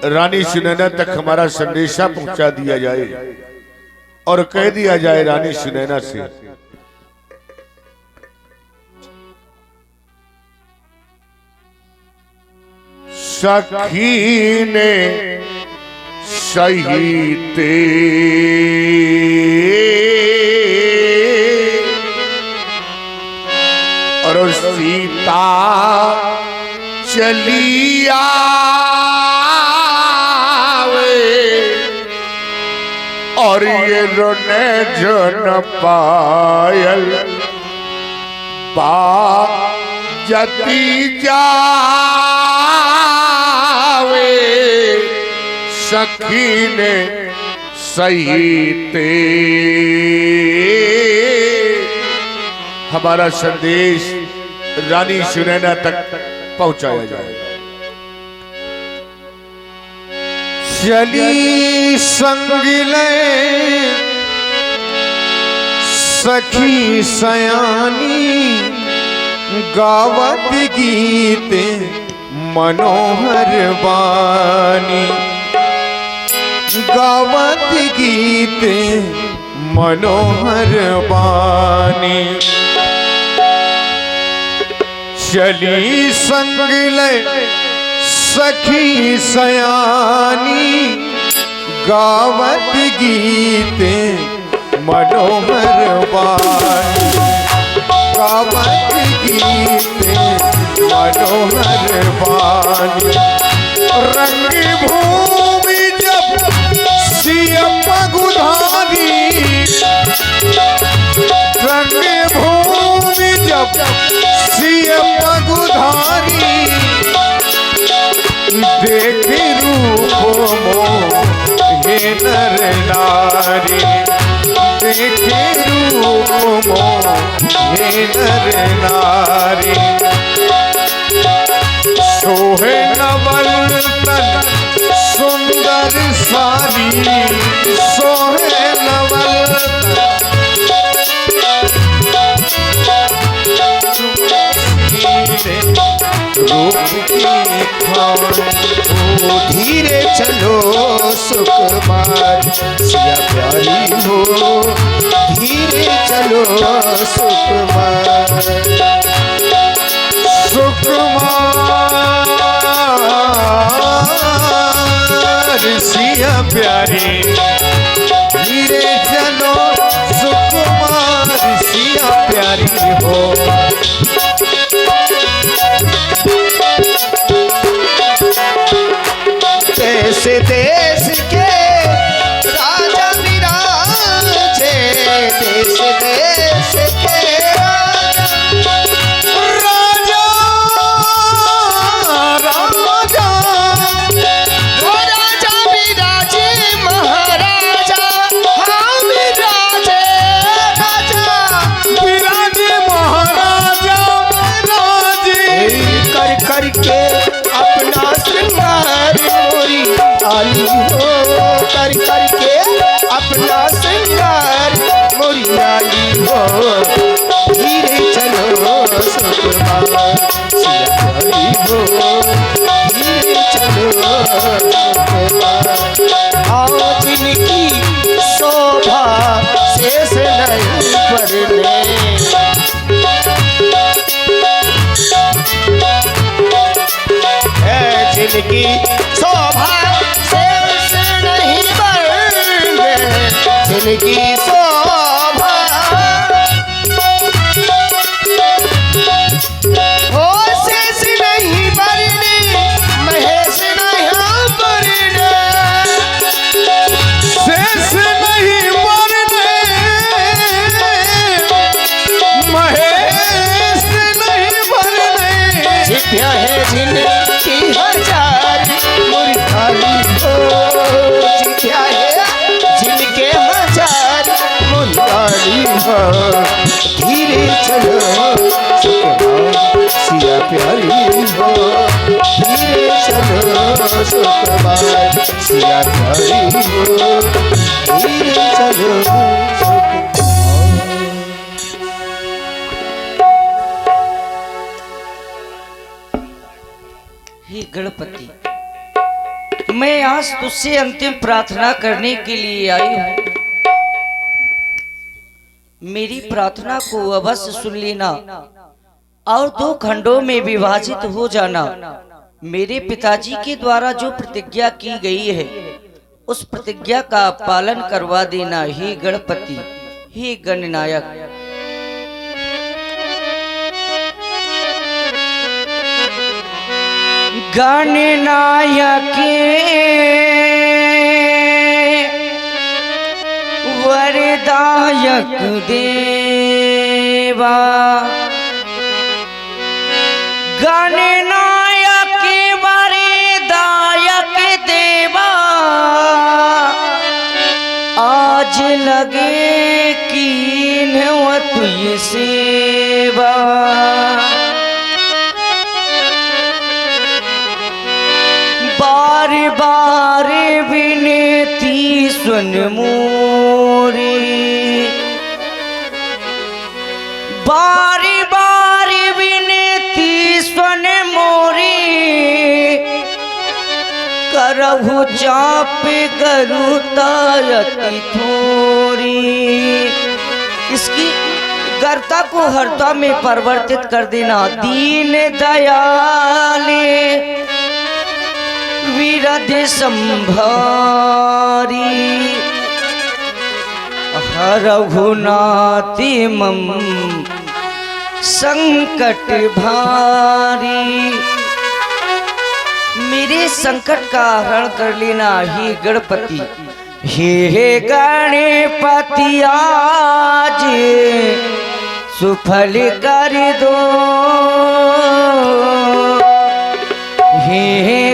रानी सुनैना तक हमारा संदेशा पहुंचा दिया जाए और कह दिया जाए रानी सुनैना से, सखी ने सहीते और सीता चली आवे और ये रोने जो न पायल बाजती जावे, सखी ने सहीते हमारा संदेश रानी सुनैना तक पहुंचाया जाए। चली संगिले सखी सयानी गावत गीत मनोहर बानी, गावत गीत मनोहर बानी। चली संगिले सखी सयानी गावत गीत मनोहर बानी, गावत गीत मनोहर बानी। रंग भूमि जब सियम गुधारी, रंग भूमि जब सियम गुधारी, देख रूप मोहे नर नारी, देख रूप मोहे नर नारी। सोहे नवल तन सुंदर सारी, सोहे नवल रूप की धीरे चलो सुकुमार सिया प्यारी हो, धीरे चलो सुकुमार, सुकुमार सिया प्यारी, धीरे चलो सुकुमार सिया प्यारी हो। देश देश के राजा विराजे, देश देश के राजा राजा, वो राजा विराजे महाराजा, हाँ विराजे राजा, विराजे महाराजा राजे। कर कर के अपना श्रृंगार आली हो, कर कर के अपना श्रृंगार मोरी आली हो, धीरे चलो सुकुमार सिया प्यारी हो, धीरे चलो सुकुमार। आओ जिनकी शोभा शेष नहीं पड़ने, जिनकी शोभा शेष नहीं बढ़ने, जिनकी शोभा हो शेष नहीं बढ़ने, महेश नहीं बढ़ने, शेष नहीं बढ़ने, महेश नहीं बढ़ने। जित्या है जिनकी हजार मोरी थाली हो, जित्या है जिनके हजार मोरी थाली हो, धीरे चलो सुकुमार सिया प्यारी हो, धीरे चलो सुकुमार सिया प्यारी हो, धीरे चलो हे गणपति, मैं आज तुझसे अंतिम प्रार्थना करने के लिए आई हूँ। मेरी प्रार्थना को अवश्य सुन लेना और 2 खंडों में विभाजित हो जाना। मेरे पिताजी के द्वारा जो प्रतिज्ञा की गई है उस प्रतिज्ञा का पालन करवा देना। हे गणपति, हे गणनायक। गणनायक वरदायक देवा, गणनायक वरदायक देवा, आज लगे कीन तुझ सेवा। बार बार विनती सुन मोरी, बार बार विनती सुन मोरी, करहु चाप गरुतायति थोरी। इसकी गर्ता को हर्ता में परिवर्तित कर देना। दीन दयाले विरध संभारी, हरहुनाति मम संकट भारी। मेरे संकट का हरण कर लेना। हे गणपति, हे गणपति आज सुफल कर दो। हे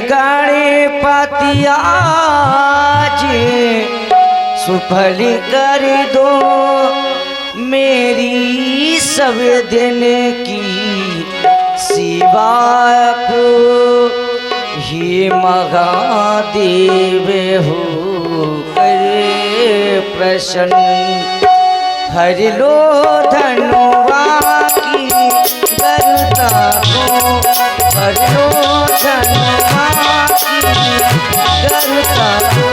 गणपति आज सुफल कर दो मेरी सब दिन की सेवा को। हे महादेव हो करे प्रसन्न, हर लो धनुआ की गर्दा को, हर लो धनुआ की गर्दा को।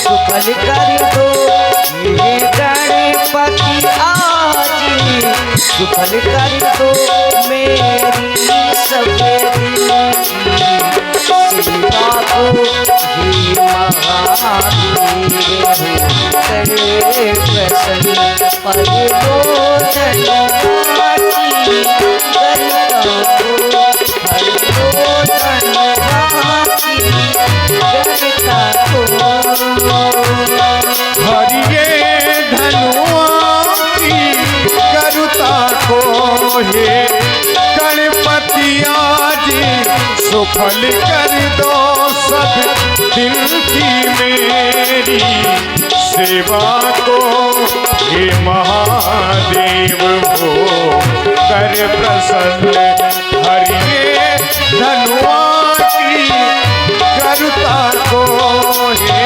सुफल कर दो, ये गणपति आज सुफल कर दो मेरी सब दिन की सेवा को। हे महादेव करे प्रसन्न, पर लो धनुआ की गर्दा को, पर लो धनुआ की गर्दा को। हरिये धनुआ की करुता को, हे गणपति आज सुफल कर दो सब दिन की मेरी सेवा को। हे महादेव हो कर प्रसन्न, हरिये धनुआ की करुता को। हे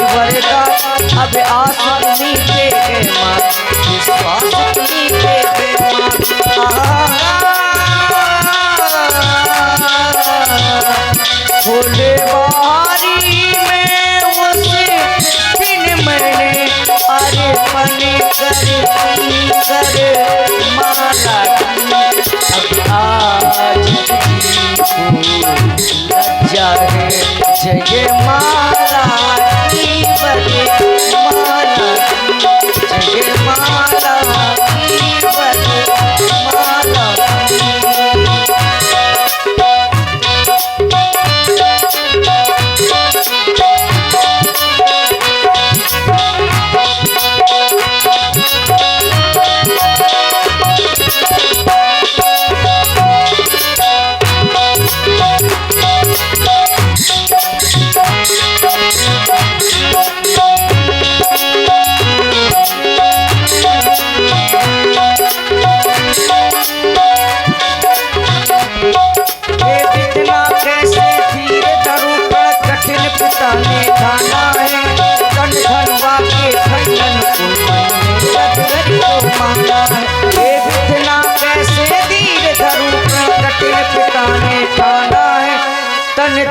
वरदा अब आस नीचे के मां, विश्वास नीचे के भोले बारी में उस दिन मैंने अरे पने कर माला की। अब आज जाए जय माला की, बड़े माला की, जय माला की, बड़े माला की।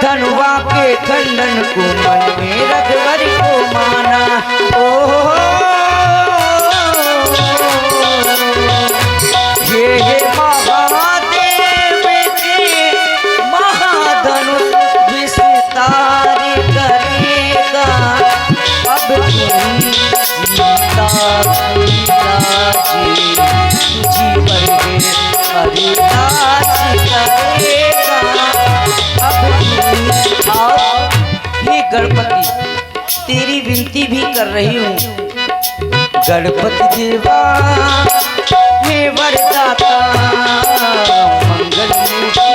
धनुआ के खंडन को मन में रघुवर को माना। ओ ये महादेव के महाधनुष विस्तार करेगा। अब सीता तुझी पर हरिदास करेगा। अब हे गणपति तेरी विनती भी कर रही हूँ। गणपति देवा हे वरदाता मंगल मूर्ति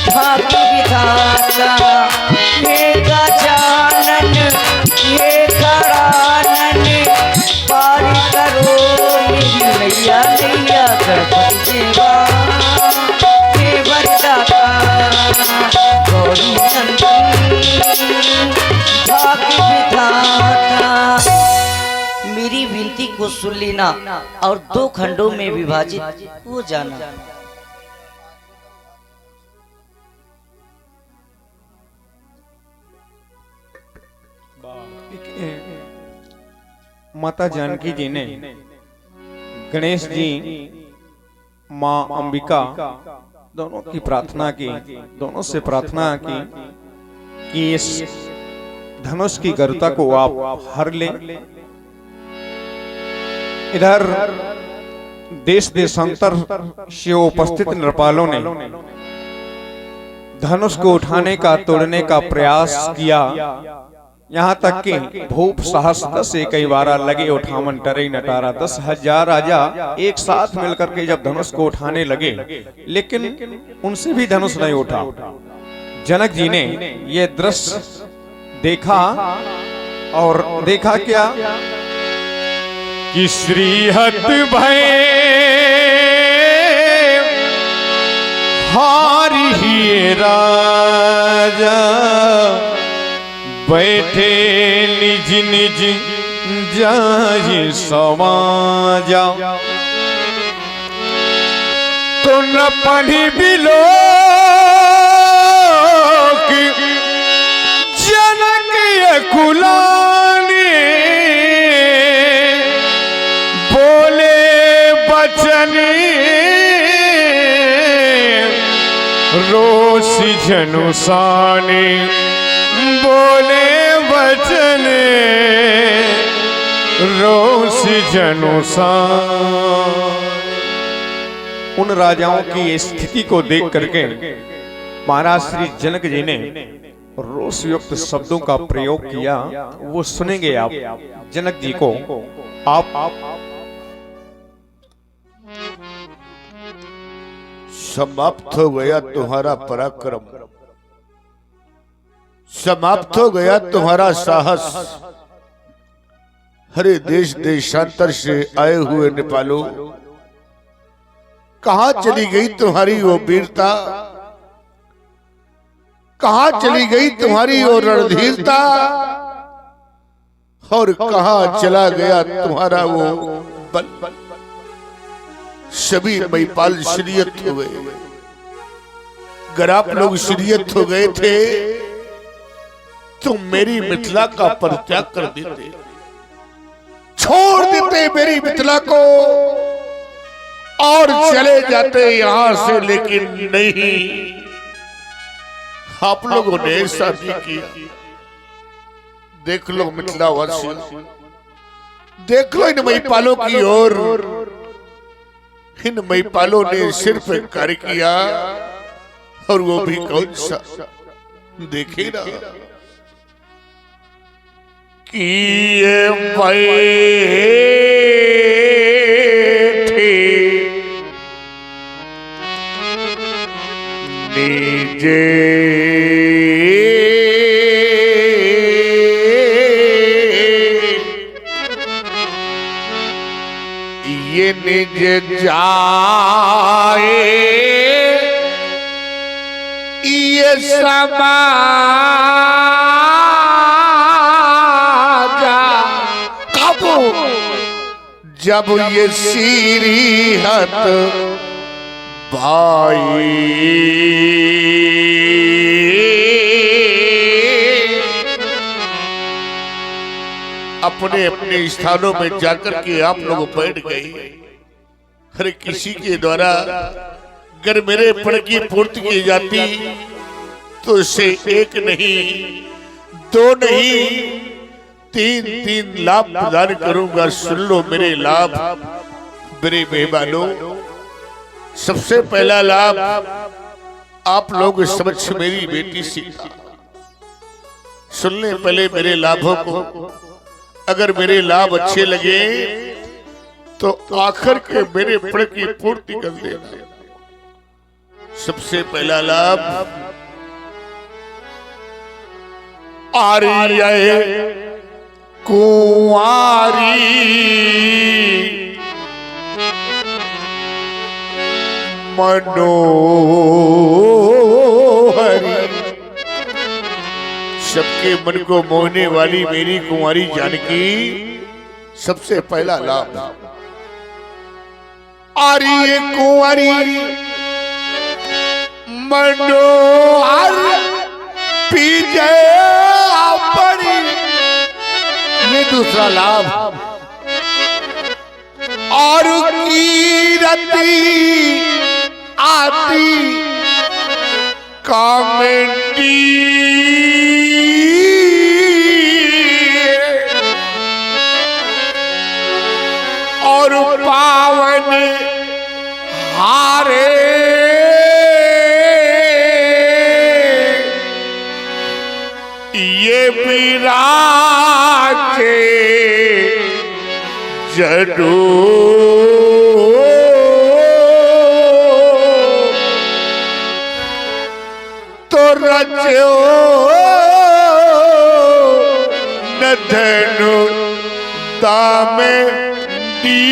भाग्य विधाता हे गजानन हे गणानन पार करो मेरी नैया नैया। गणपति देवा हे वरदाता गौरी नंदन भाग्य विधाता मेरी विनती को सुन लेना और 2 खंडों में विभाजित हो जाना। माता जानकी जी ने गणेश जी माँ अंबिका दोनों की प्रार्थना की, दोनों से प्रार्थना की कि इस धनुष की गरुता को आप हर लें। इधर देश देशांतर से उपस्थित नृपालों ने धनुष को उठाने का तोड़ने का प्रयास किया। यहाँ तक कि भूप साहस 10 कई बार लगे उठावन टरे नटारा। 10,000 राजा एक साथ मिलकर के जब धनुष को उठाने लगे, लेकिन उनसे भी धनुष नहीं उठा। जनक जी ने ये दृश्य देखा और देखा क्या कि श्रीहत भय हारी राजा बैठे निज निज जाय समाजा। तो न पढ़ी बिलो जनक कुलाने बोले बचन रोष जनुसाने बोले बचन रोष जनुसार। उन राजाओं की स्थिति को देख करके महाराज श्री जनक जी ने रोष युक्त शब्दों का प्रयोग किया। वो सुनेंगे आप जनक जी को। आप समाप्त हो गया तुम्हारा पराक्रम, समाप्त हो गया तुम्हारा साहस। हरे देश देशांतर से आए हुए नेपालों, कहां चली गई तुम्हारी वो वीरता, कहां चली गई तुम्हारी वो रणधीरता, और कहां चला गया तुम्हारा वो बल। सभी महिपाल शरीयत हो गए। अगर आप लोग शरीयत हो गए थे तो मेरी मिथिला का परित्याग कर देते, छोड़ देते मेरी मिथिला को और चले जाते यहां से। लेकिन नहीं, आप लोगों ने ऐसा नहीं किया। देख लो मिथिला वासी, देख लो इन महिपालों की ओर। इन महिपालों ने सिर्फ कार्य किया, और वो भी कौन सा, देखे ना कि ये बैठे नीचे ये निज जाए ये समाजा। कब जब ये सीरीहत भाई अपने अपने स्थानों में जाकर के आप लोग बैठ गए। हर किसी के द्वारा अगर मेरे पण की पूर्ति की जाती तो उसे एक नहीं, दो नहीं, तीन लाभ प्रदान करूंगा। सुन लो मेरे लाभ मेरे मेहमानों। सबसे पहला लाभ आप लोग समक्ष मेरी बेटी सीता सुन ले। पहले मेरे लाभों को, अगर मेरे लाभ अच्छे लगे तो आखिर के मेरे पण की पूर्ति कर देना। सबसे पहला लाभ आर्य कुंवारी मनोहरी। सबके मन को मोहने वाली मेरी कुंवारी जानकी सबसे पहला लाभ। आर्य कुंवारी मनोहर पीजे अपनी, ये दूसरा लाभ। और कीरती आती कामेटी, और पावन हारे ये विराजे जरूर। तो रचो न धनु दामे दी।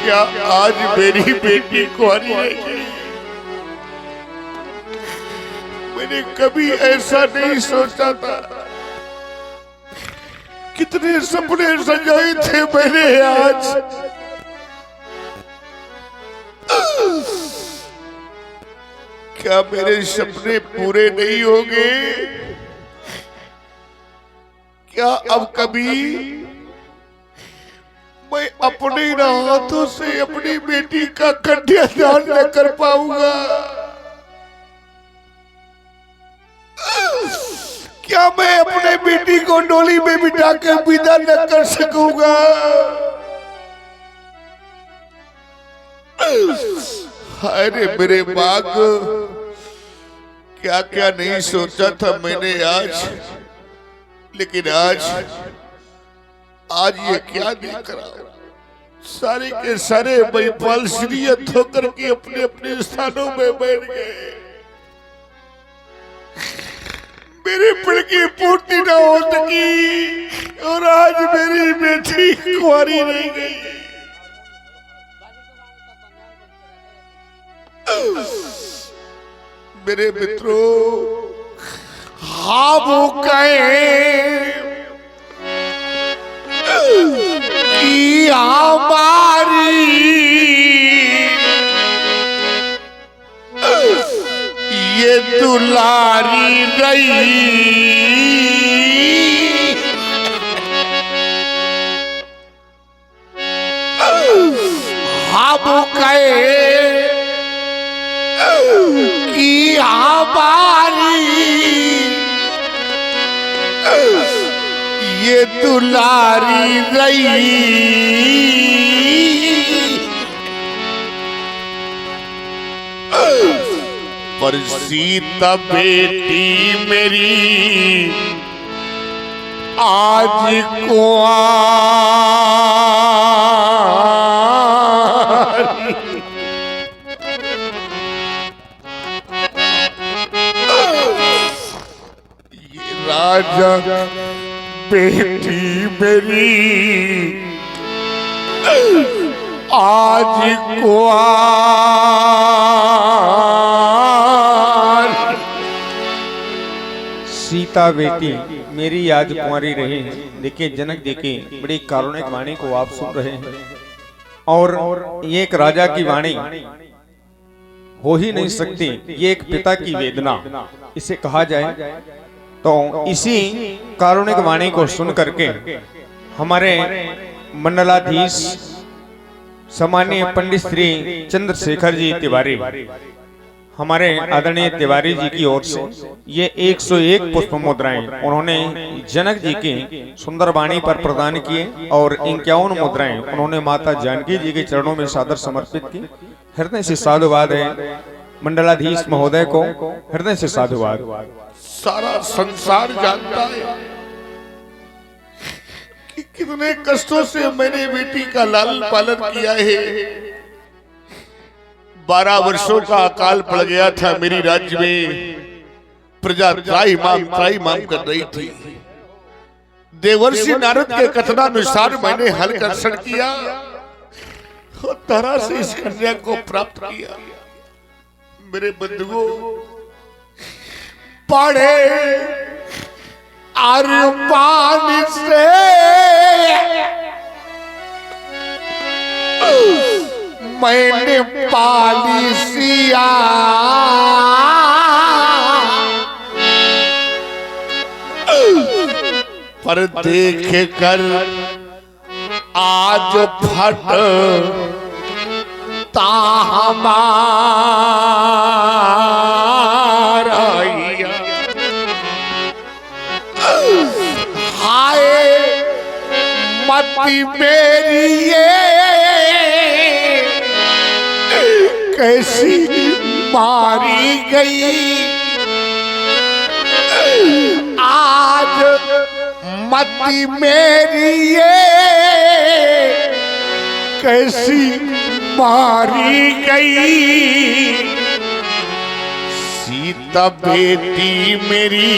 क्या आज मेरी बेटी कुंवारी रहेगी? मैंने कभी ऐसा नहीं सोचा था। कितने सपने सजाए थे मैंने आज। क्या मेरे सपने पूरे नहीं होंगे? क्या अब कभी मैं अपने हाथों से अपनी बेटी का कन्यादान न कर पाऊंगा? क्या मैं अपने बेटी को डोली में बिठा कर विदा न कर सकूंगा? अरे मेरे बाग, क्या क्या नहीं सोचा था मैंने आज। लेकिन आज ये क्या देख रहा हूं। सारे के सारे महिपाल श्रीयत होकर के अपने अपने स्थानों में बैठ गए। मेरे पण की पूर्ति न हो सकी और आज मेरी बेटी कुंवारी रह गई। मेरे मित्रों, हाँ वो कहे कि हमारी ये दुलारी रही, हम कहे कि हमारी ये दुलारी रही। पर सीता बेटी मेरी आज कुंवारी, ये राजा बेटी मेरी आज सीता बेटी मेरी आज कुंवारी रही है। देखिए जनक जी की बड़ी कारुणिक वाणी को आप सुन रहे हैं और ये एक राजा की वाणी हो ही नहीं सकती। ये एक पिता की वेदना इसे कहा जाए। तो इसी कारुणिक वाणी को सुन करके हमारे मंडलाधीश सम्मानीय पंडित श्री चंद्रशेखर जी तिवारी, हमारे आदरणीय तिवारी जी की ओर से ये 101 पुष्प मुद्राएं उन्होंने जनक जी की सुंदर वाणी पर प्रदान किए और 51 मुद्राएं उन्होंने माता जानकी जी के चरणों में सादर समर्पित की। हृदय से साधुवाद है मंडलाधीश महोदय को, हृदय से साधुवाद। सारा संसार जानता है कि कितने कष्टों से मैंने बेटी का लालन पालन किया है। 12 वर्षों का अकाल पड़ गया था मेरी राज्य में। प्रजा त्राहिमाम कर रही थी। देवर्षि नारद के कथनानुसार मैंने हलकर्षण किया और तरह से इस कन्या को प्राप्त किया। मेरे बंधुओं, पढ़े अरमान से मैंने पाली सिया, पर देख कर आज फट ता हमारा। हाय मती मेरी ये कैसी मारी गई। आज मती मेरी ये कैसी मारी गई। सीता बेटी मेरी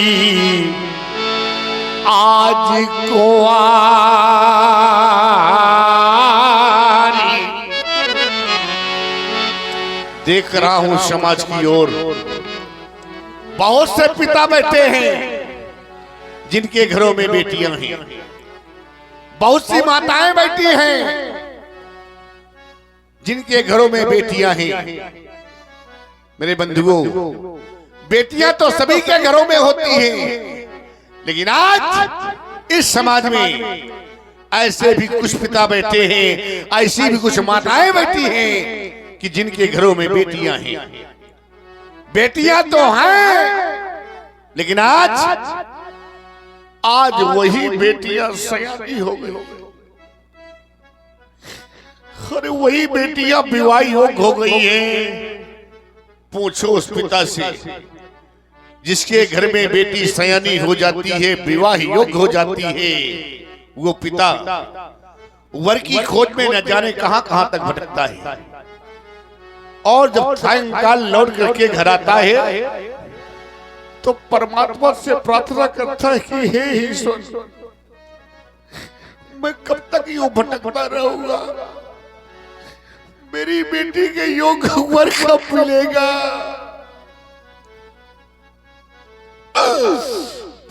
आज को देख रहा हूं समाज की ओर बहुत से पिता बैठे हैं जिनके घरों में बेटियां हैं। बहुत सी माताएं बैठी हैं जिनके घरों में बेटियां हैं। मेरे बंधुओं, बेटियां तो सभी के घरों में होती हैं, लेकिन आज इस समाज में ऐसे भी कुछ पिता बैठे हैं, ऐसी भी कुछ माताएं बैठी हैं कि जिनके घरों में बेटियां हैं। बेटियां तो हैं, लेकिन आज वही बेटियां सयानी हो गई। अरे वही बेटियां विवाह योग्य हो गई हैं। पूछो उस पिता से जिसके घर में बेटी सयानी हो जाती है, विवाह योग्य हो जाती है। वो पिता वर की खोज में न जाने कहां कहां तक भटकता है, और जब सायंकाल लौट करके घर आता है तो परमात्मा से प्रार्थना करता है कि हे ईश्वर, मैं कब तक यूं भटकता रहूंगा। मेरी बेटी के योग्य वर कब मिलेगा।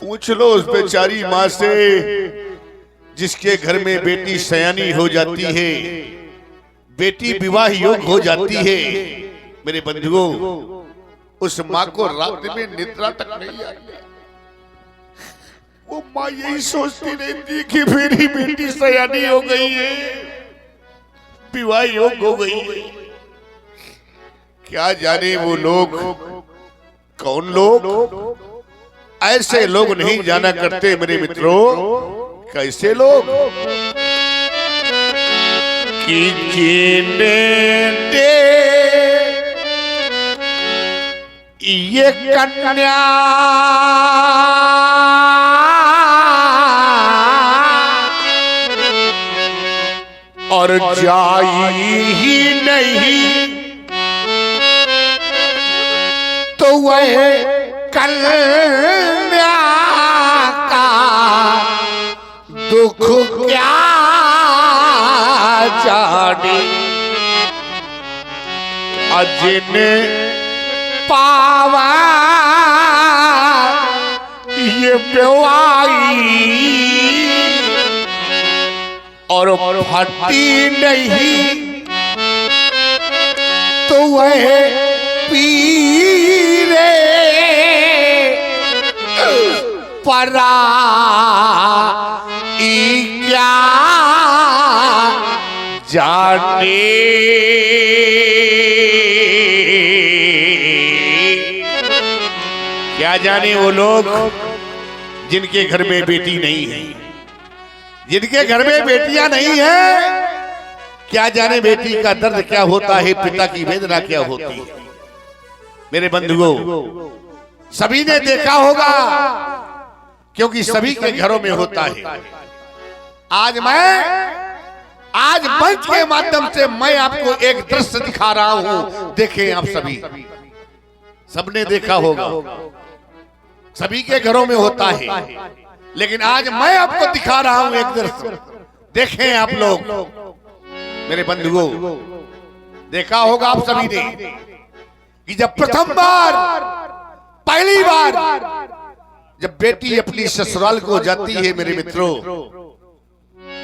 पूछ लो उस बेचारी माँ से जिसके घर में बेटी सयानी हो जाती है, बेटी विवाह योग्य हो जाती है। मेरे बंधुओं, उस माँ को रात में निद्रा तक नहीं आती। वो माँ यही सोचती रहती कि मेरी बेटी सयानी हो गई है, विवाह योग्य हो गई है। क्या जाने वो लोग कौन लोग, ऐसे लोग नहीं जाना करते मेरे मित्रों। कैसे लोग कि जीने दे ये कन्या और जाई ही नहीं तो वह कन्या का दुख क्या जाने। अजिन पावा ये बेवाई और फटी नहीं तो वह पीरे परा क्या जाने क्या जाने वो लोग जिनके घर में बेटी नहीं है, जिनके घर में बेटियां नहीं है, क्या जाने बेटी का दर्द क्या होता है, पिता की वेदना क्या होती है। मेरे बंधुओं, सभी ने देखा होगा क्योंकि सभी के घरों में होता है। आज मंच के माध्यम से मैं आपको एक दृश्य दिखा रहा हूं, देखें आप सभी, सबने देखा होगा, सभी के घरों में होता है, लेकिन आज मैं आपको दिखा रहा हूं एक दृश्य, देखें आप लोग। मेरे बंधुओं, देखा होगा आप सभी ने कि जब प्रथम बार, पहली बार जब बेटी अपनी ससुराल को जाती है, मेरे मित्रों,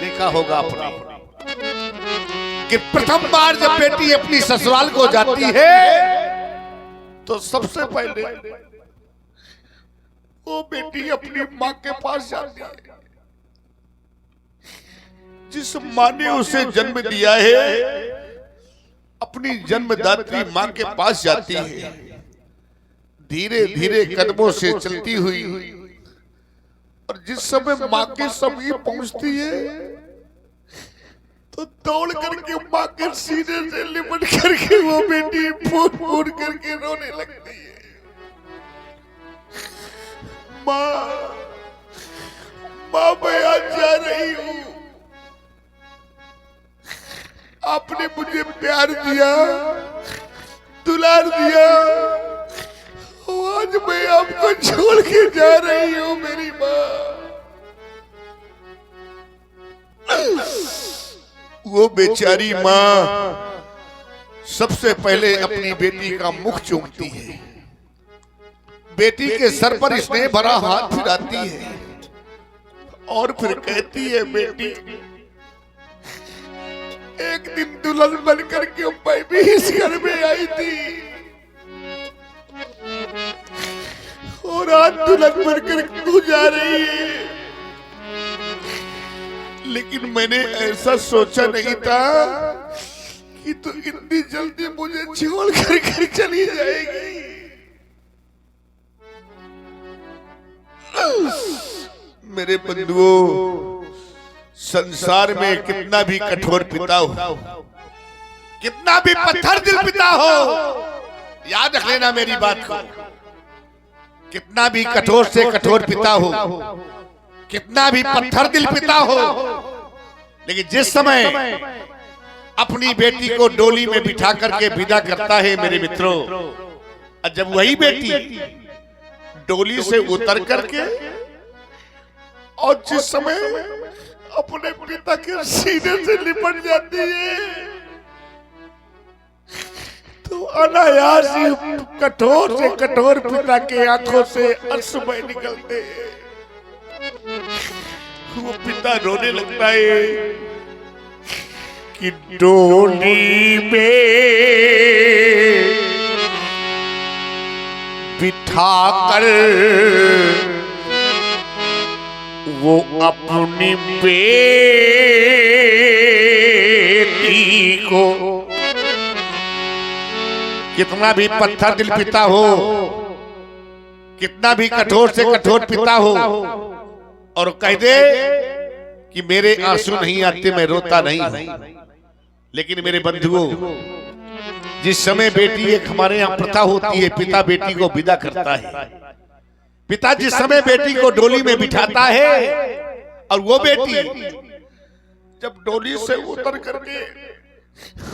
देखा होगा आपने कि प्रथम बार जब बेटी अपनी ससुराल को जाती है तो सबसे पहले वो बेटी अपनी मां के पास जाती है, जिस मां ने उसे जन्म दिया है, अपनी जन्मदात्री मां के पास जाती है। धीरे धीरे कदमों से चलती हुई, और जिस समय मां के समीप पहुंचती है तो दौड़ करके मां के सीने से लिपट करके वो बेटी फूट फूट करके रोने लगती है। मां, मैं आज जा रही हूं, आपने मुझे प्यार दिया, दुलार दिया, आज मैं आपको छोड़ के जा रही हूं मेरी मां। वो बेचारी मां सबसे पहले अपनी बेटी का मुख चूमती है, बेटी के सर पर स्नेह भरा हाथ फिराती है और फिर कहती है, बेटी एक दिन दुल्हन बन करके मैं भी इस घर में आई थी और आज दुल्हन बनकर तू जा रही है, लेकिन मैंने ऐसा सोचा नहीं था कि तू इतनी जल्दी मुझे छोड़ कर चली जाएगी। मेरे बंधुओं, संसार में कितना भी कठोर पिता हो, कितना भी पत्थर दिल पिता हो, याद रख लेना मेरी बात को, कितना भी कठोर से कठोर पिता हो, कितना भी पत्थर दिल पिता हो, लेकिन जिस समय अपनी बेटी को डोली में बिठा करके विदा करता है, मेरे मित्रों, और जब वही बेटी डोली से उतर करके और जिस समय अपने पिता के सीने से लिपट जाती है तो अनायास ही कठोर से कठोर पिता के आंखों से आंसू बह निकलते हैं। वो पिता रोने लगता है कि डोली में बिठाकर वो अपनी बेटी को, कितना भी पत्थर दिल पिता हो, कितना भी कठोर से कठोर पिता हो, और कह दे कि मेरे आंसू नहीं आते, मैं रोता नहीं हूं, लेकिन मेरे बंधुओं, जिस समय बेटी, एक हमारे यहाँ प्रथा होती है, पिता बेटी को विदा करता है, पिता जिस समय बेटी को डोली में बिठाता है और वो बेटी जब डोली से उतर करके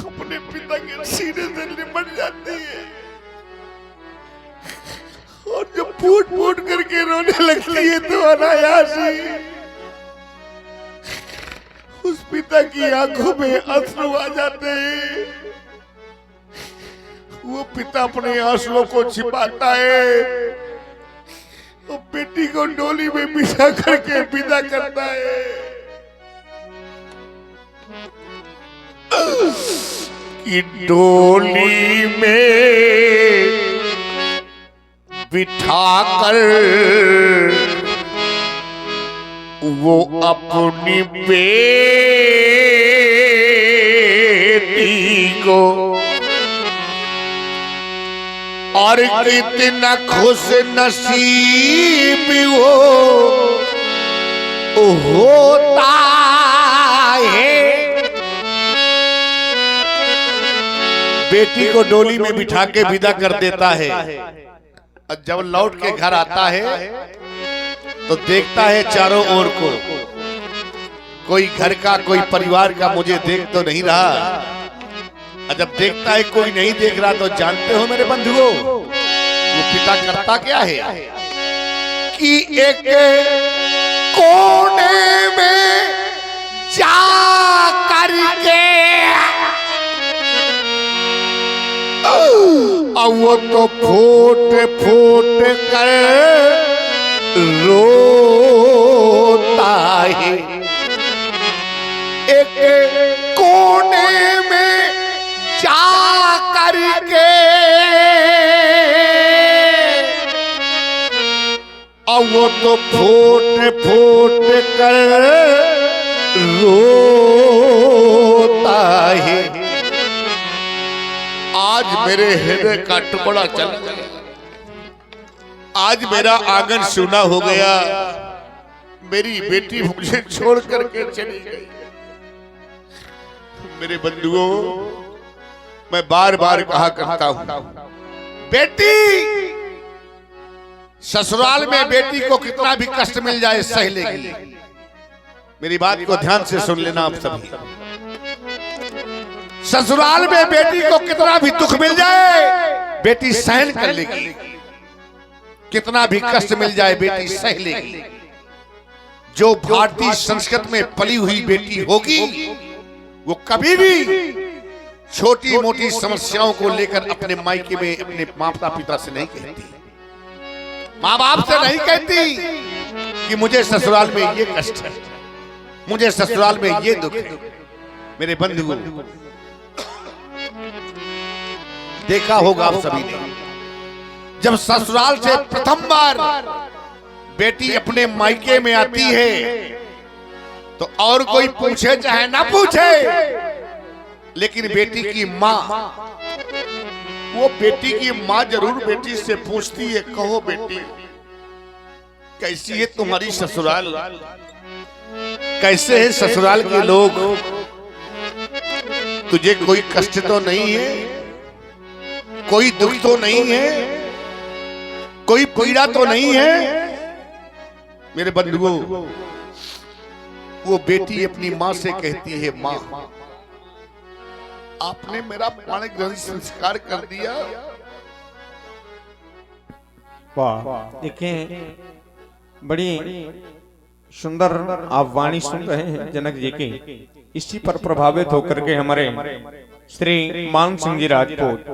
अपने पिता के सीने से लिपट जाती है और जब फूट फूट करके रोने लगती है तो अनायास ही उस पिता की आंखों में आंसू आ जाते हैं। वो पिता अपने आंसुओं को छिपाता है, वो बेटी को डोली में बिठा करके विदा करता है। कि डोली में बिठाकर वो अपनी बेटी को और कितना खुश नसीब वो होता है। बेटी को डोली में बिठा के विदा कर देता है और जब लौट के घर आता है तो देखता है चारों ओर को, कोई घर का कोई परिवार का मुझे देख तो नहीं रहा। और जब देखता है कोई नहीं देख रहा तो जानते हो मेरे बंधुओं वो पिता करता क्या है कि एक कोने में जा करके और वो तो फूट फूट कर रोता है। एक कोने में जा करके और वो तो फूट फूट कर रोता है। आज मेरे हृदय का टुकड़ा चल गया, आज मेरा आंगन सूना हो गया, मेरी बेटी मुझे छोड़ करके चली गई। मेरे बंधुओं मैं बार बार कहा करता हूं बेटी ससुराल में बेटी को कितना भी कष्ट मिल जाए सह लेगी। मेरी बात को ध्यान से सुन लेना आप सभी। ससुराल में बेटी को कितना भी दुख मिल जाए बेटी सहन कर लेगी, कितना भी कष्ट मिल जाए बेटी सह लेगी। जो भारतीय संस्कृति में पली हुई बेटी होगी वो कभी भी छोटी मोटी समस्याओं को लेकर अपने मायके में अपने माता पिता से नहीं कहती, माँ बाप से नहीं कहती कि मुझे ससुराल में ये कष्ट है, मुझे ससुराल में ये दुख है। मेरे बंधुओं देखा होगा आप सभी ने, जब ससुराल से प्रथम बार बेटी अपने मायके में आती है तो और कोई पूछे चाहे ना पूछे, लेकिन बेटी की माँ, वो बेटी की माँ जरूर बेटी से पूछती है, कहो बेटी कैसी है तुम्हारी ससुराल, कैसे है ससुराल के लोग, तुझे कोई कष्ट तो नहीं है, कोई दुख तो नहीं है, कोई पीड़ा तो नहीं है। मेरे बंधुओं वो बेटी अपनी माँ से कहती है, माँ आपने मेरा प्राण ग्रहण संस्कार कर दिया। वाह, देखें बड़ी सुंदर आप वाणी सुन रहे हैं जनक जी की। इसी पर प्रभावित होकर के हमारे श्री मान सिंह जी राजपूत,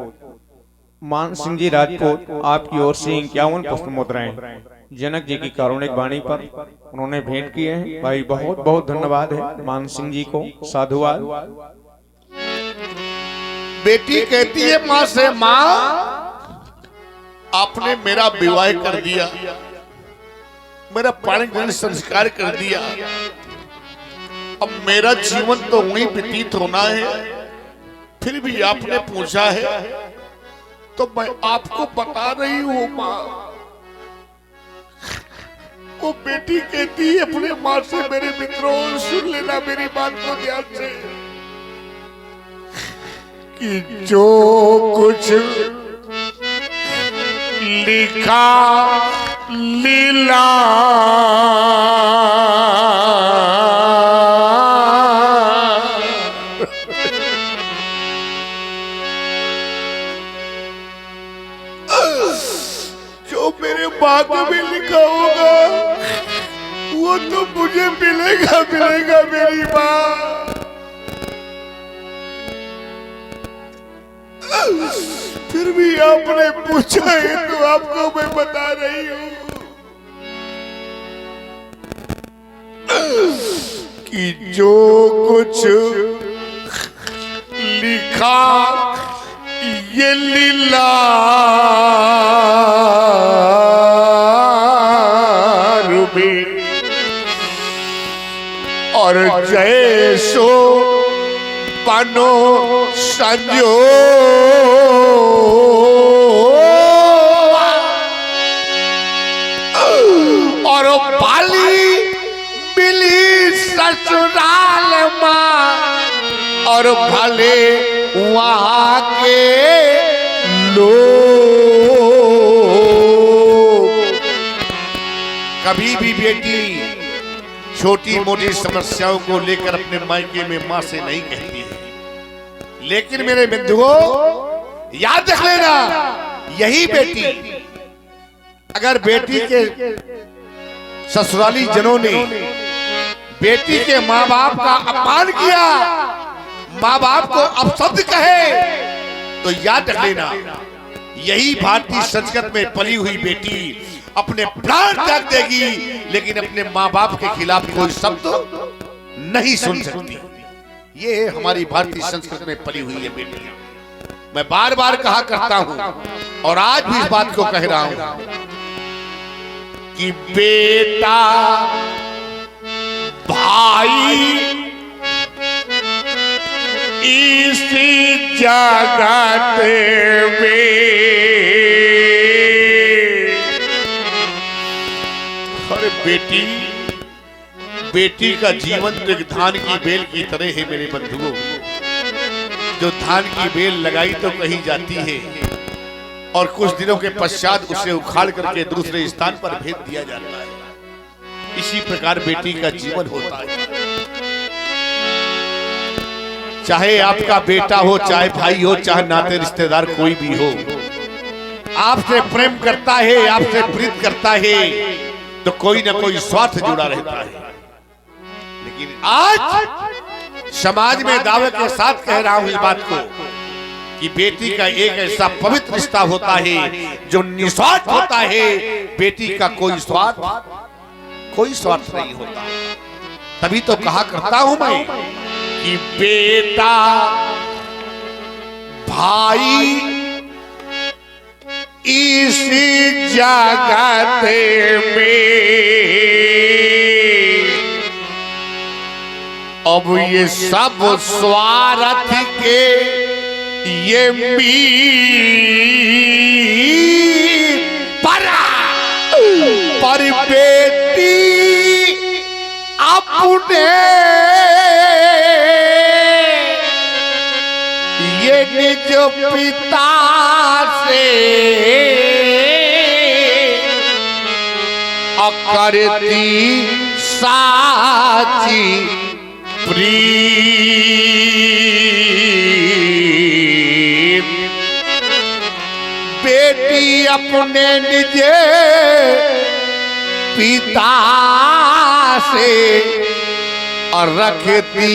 मान सिंह जी राजपूत आपकी ओर से 51 पुष्प मुद्राएं जनक जी की कारुणिक वाणी पर उन्होंने भेंट किए हैं। भाई बहुत बहुत धन्यवाद है मान सिंह जी को, साधुवाद। बेटी कहती है माँ से, माँ आपने मेरा विवाह कर दिया, मेरा प्राण ग्रहण संस्कार कर दिया, अब मेरा जीवन तो वहीं व्यतीत होना है, फिर भी आपने पूछा है तो मैं आपको बता रही हूँ माँ। वो बेटी कहती है अपने माँ से, मेरे मित्रों सुन लेना मेरी बात को ध्यान से, कि जो कुछ लिखा लीला जो मेरे भाग्य में लिखा होगा वो तो मुझे मिलेगा मिलेगा मेरी माँ। फिर भी आपने पूछा है तो आपको मैं बता रही हूँ कि जो कुछ लिखा लिखा ये लीला रूबी और जैसो बनो संजो और बाली मिली ससुराल माँ और भले वहाँ के लोग। कभी भी बेटी छोटी मोटी समस्याओं को लेकर अपने मायके में माँ से नहीं कहती है, लेकिन मेरे बंधुओं याद रख लेना, यही बेटी अगर बेटी के ससुराली जनों ने बेटी के माँ बाप का अपमान किया, माँ बाप को अपशब्द कहे, तो याद रख लेना यही भारतीय संस्कृति में पली हुई बेटी अपने प्राण त्याग देगी, लेकिन अपने माँ बाप के खिलाफ कोई शब्द नहीं सुन सकती। ये है हमारी भारतीय संस्कृति में पली हुई है बेटी। मैं बार बार कहा करता हूं और आज भी इस बात को कह रहा हूं कि बेटा भाई इस जगत में, अरे बेटी का जीवन तो एक धान की बेल की तरह है मेरे बंधुओं। जो धान की बेल लगाई तो कहीं जाती है और कुछ दिनों के पश्चात उसे उखाड़ करके दूसरे स्थान पर भेज दिया जाता है। इसी प्रकार बेटी का जीवन होता है। चाहे आपका बेटा हो, चाहे भाई हो, चाहे नाते रिश्तेदार कोई भी हो, आपसे प्रेम करता है, आपसे प्रीत करता है, तो कोई ना कोई स्वार्थ जुड़ा रहता है। लेकिन आज समाज में दावे के साथ कह रहा हूं इस बात को कि बेटी का एक ऐसा पवित्र रिश्ता होता है जो निस्वार्थ होता है। बेटी का कोई स्वार्थ नहीं होता। तभी तो कहा करता हूं मैं कि बेटा भाई इस जगत में, अब ये सब स्वार्थ के ये मीर पर बेटी अपने ये निज पिता से करती साची प्रीत। बेटी अपने निज पिता से और रखती